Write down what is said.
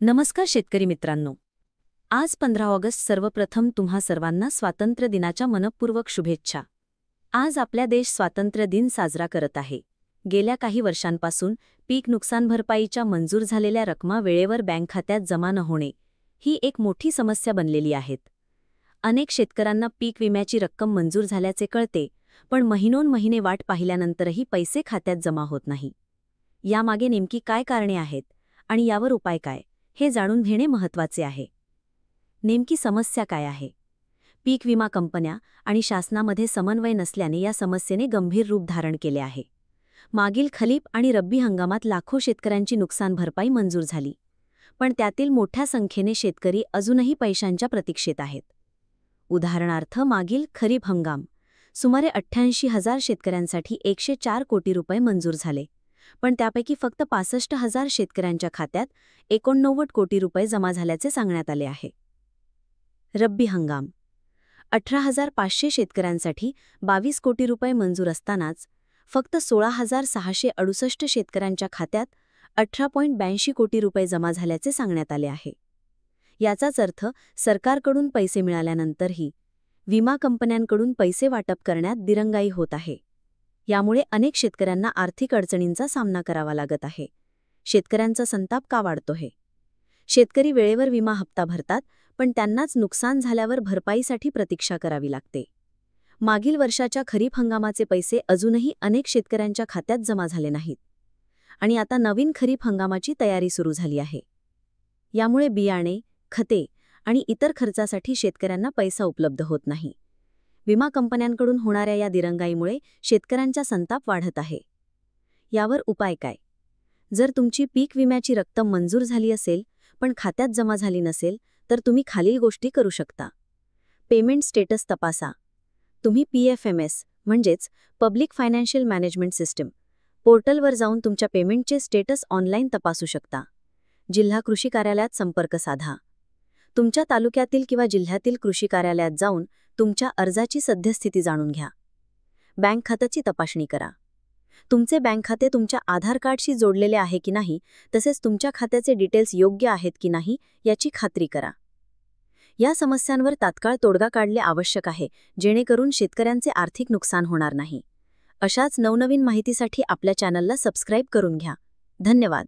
नमस्कार शेतकरी मित्रांनो. आज 15 ऑगस्ट सर्वप्रथम तुम्हा सर्वांना स्वातंत्र्य दिनाच्या मनपूर्वक शुभेच्छा. आज आपला देश स्वातंत्र्य दिन साजरा करत आहे. गेल्या काही वर्षांपासून पीक नुकसान भरपाईच्या मंजूर झालेल्या रकमा वेळेवर बँक खात्यात जमा न होणे ही एक मोठी समस्या बनलेली आहे. अनेक शेतकऱ्यांना पीक विम्याची रक्कम मंजूर झाल्याचे कळते, पण महिनोन-महिने वाट पाहिल्यानंतरही पैसे खात्यात जमा होत नाही. यामागे नेमकी काय कारणे आहेत आणि यावर उपाय काय, हे जाणून घेणे महत्त्वाचे आहे. नेमकी समस्या काय आहे? पीक विमा कंपन्या आणि शासनामध्ये समन्वय नसल्याने या समस्येने गंभीर रूप धारण केले आहे. मागील खरीप आणि रब्बी हंगामात लाखो शेतकऱ्यांची नुकसान भरपाई मंजूर झाली, पण त्यातील मोठ्या संख्येने शेतकरी अजूनही पैशांच्या प्रतीक्षेत आहेत. उदाहरणार्थ, मागील खरीप हंगाम सुमारे 88,000 शेतकऱ्यांसाठी 104 कोटी रुपये मंजूर झाले, पण त्यापैकी फक्त 65,000 शेतकऱ्यांच्या खात्यात 89 कोटी रुपये जमा झाल्याचे सांगण्यात आले आहे. रब्बी हंगाम 18,500 शेतकऱ्यांसाठी 22 कोटी रुपये मंजूर असतानाच फक्त 16,668 शेतकऱ्यांच्या खात्यात 18.82 कोटी रुपये जमा झाल्याचे सांगण्यात आले आहे. याचाच अर्थ सरकारकडून पैसे मिळाल्यानंतरही विमा कंपन्यांकडून पैसे वाटप करण्यात दिरंगाई होत आहे. यामुळे अनेक शेतकऱ्यांना आर्थिक अडचणींचा सामना करावा लागत आहे. शेतकऱ्यांचा संताप का वाढतोय? शेतकरी वेळेवर विमा हप्ता भरतात, पण त्यांनाच नुकसान झाल्यावर भरपाईसाठी प्रतीक्षा करावी लागते. मागील वर्षाच्या खरीप हंगामाचे पैसे अजूनही अनेक शेतकऱ्यांच्या खात्यात जमा झाले नाहीत आणि आता नवीन खरीप हंगामाची तयारी सुरू झाली आहे. यामुळे बियाणे, खते आणि इतर खर्चासाठी शेतकऱ्यांना पैसा उपलब्ध होत नाही. विमा कंपन्यांकडून होणाऱ्या या दिरंगाईमुळे शेतकऱ्यांचा संताप वाढत आहे. यावर उपाय काय? जर तुमची पीक विम्याची रक्कम मंजूर झाली असेल पण खात्यात जमा झाली नसेल, तर तुम्ही खालील गोष्टी करू शकता. पेमेंट स्टेटस तपासा. तुम्ही PFMS म्हणजेच पब्लिक फायनान्शियल मॅनेजमेंट सिस्टम पोर्टलवर जाऊन तुमच्या पेमेंटचे स्टेटस ऑनलाईन तपासू शकता. जिल्हा कृषी कार्यालयात संपर्क साधा. तुमच्या तालुक्यातील किंवा जिल्ह्यातील कृषी कार्यालयात जाऊन तुमच्या अर्जाची सद्यस्थिती जाणून घ्या. बँक खात्याची तपासणी करा. तुमचे बँक खाते तुमच्या आधार कार्डशी जोडलेले आहे की नाही, तसेच तुमच्या खात्याचे डिटेल्स योग्य आहेत की नाही याची खात्री करा. या समस्यांवर तात्काळ तोडगा काढणे आवश्यक आहे, जेणेकरून शेतकऱ्यांचे आर्थिक नुकसान होणार नाही. अशाच नवनवीन माहितीसाठी आपल्या चॅनलला सबस्क्राईब करून घ्या. धन्यवाद.